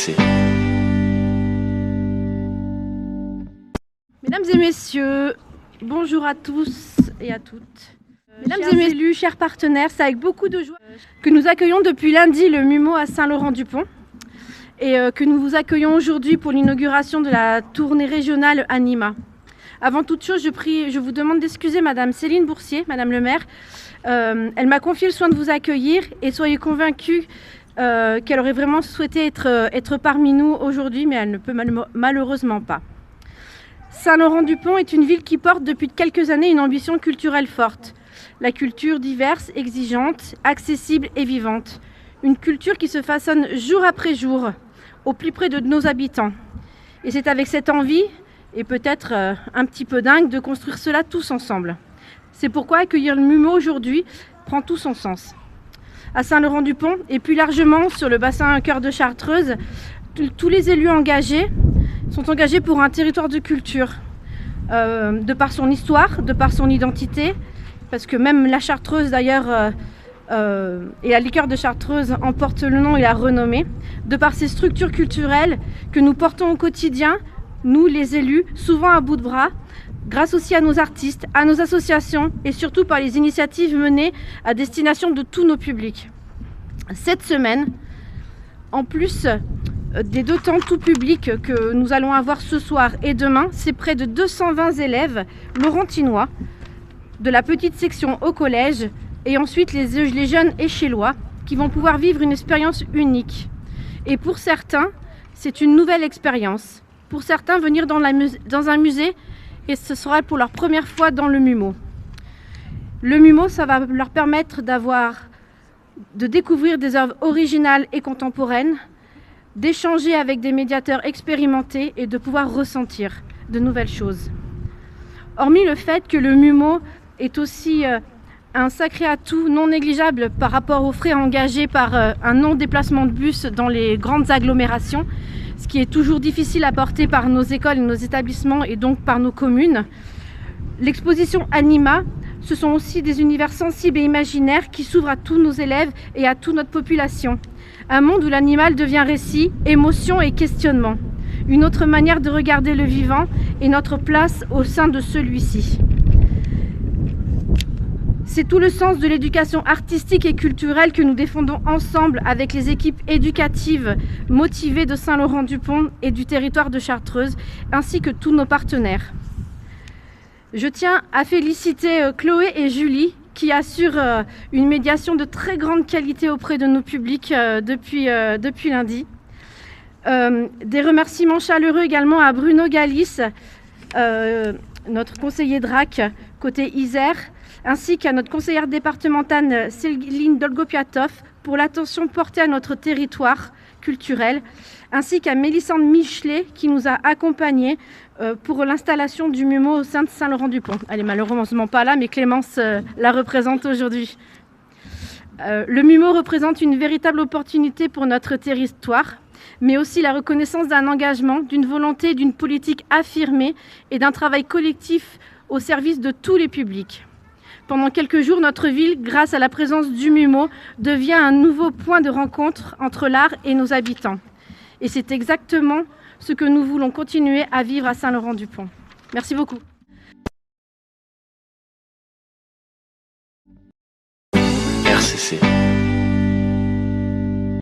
RCC. Mesdames et messieurs, bonjour à tous et à toutes. Mesdames et messieurs, élus, chers partenaires, c'est avec beaucoup de joie que nous accueillons depuis lundi le MUMO à Saint-Laurent-du-Pont et que nous vous accueillons aujourd'hui pour l'inauguration de la tournée régionale Anima. Avant toute chose, je vous demande d'excuser Madame Céline Boursier, Madame le maire. Elle m'a confié le soin de vous accueillir et soyez convaincus qu'elle aurait vraiment souhaité être parmi nous aujourd'hui, mais elle ne peut malheureusement pas. Saint-Laurent-du-Pont est une ville qui porte depuis quelques années une ambition culturelle forte. La culture diverse, exigeante, accessible et vivante. Une culture qui se façonne jour après jour, au plus près de nos habitants. Et c'est avec cette envie, et peut-être un petit peu dingue, de construire cela tous ensemble. C'est pourquoi accueillir le MUMO aujourd'hui prend tout son sens. À Saint-Laurent-du-Pont, et plus largement sur le bassin Cœur de Chartreuse, tous les élus engagés sont engagés pour un territoire de culture, de par son histoire, de par son identité, parce que même la Chartreuse d'ailleurs et la liqueur de Chartreuse en porte le nom et la renommée, de par ces structures culturelles que nous portons au quotidien, nous les élus, souvent à bout de bras, grâce aussi à nos artistes, à nos associations et surtout par les initiatives menées à destination de tous nos publics. Cette semaine, en plus des deux temps tout publics que nous allons avoir ce soir et demain, c'est près de 220 élèves laurentinois de la petite section au collège et ensuite les jeunes échellois qui vont pouvoir vivre une expérience unique. Et pour certains, c'est une nouvelle expérience. Pour certains, venir dans un musée et ce sera pour leur première fois dans le MUMO. Le MUMO, ça va leur permettre de découvrir des œuvres originales et contemporaines, d'échanger avec des médiateurs expérimentés et de pouvoir ressentir de nouvelles choses. Hormis le fait que le MUMO est aussi un sacré atout non négligeable par rapport aux frais engagés par un non-déplacement de bus dans les grandes agglomérations, ce qui est toujours difficile à porter par nos écoles et nos établissements et donc par nos communes. L'exposition Anima, ce sont aussi des univers sensibles et imaginaires qui s'ouvrent à tous nos élèves et à toute notre population. Un monde où l'animal devient récit, émotion et questionnement. Une autre manière de regarder le vivant et notre place au sein de celui-ci. C'est tout le sens de l'éducation artistique et culturelle que nous défendons ensemble avec les équipes éducatives motivées de Saint-Laurent-du-Pont et du territoire de Chartreuse, ainsi que tous nos partenaires. Je tiens à féliciter Chloé et Julie qui assurent une médiation de très grande qualité auprès de nos publics depuis lundi. Des remerciements chaleureux également à Bruno Galis, notre conseiller DRAC côté Isère, ainsi qu'à notre conseillère départementale Céline Dolgopiatov pour l'attention portée à notre territoire culturel, ainsi qu'à Mélissande Michelet qui nous a accompagnés pour l'installation du MUMO au sein de Saint-Laurent-du-Pont. Elle n'est malheureusement pas là, mais Clémence la représente aujourd'hui. Le MUMO représente une véritable opportunité pour notre territoire, mais aussi la reconnaissance d'un engagement, d'une volonté, d'une politique affirmée et d'un travail collectif au service de tous les publics. Pendant quelques jours, notre ville, grâce à la présence du MUMO, devient un nouveau point de rencontre entre l'art et nos habitants. Et c'est exactement ce que nous voulons continuer à vivre à Saint-Laurent-du-Pont. Merci beaucoup. RCC.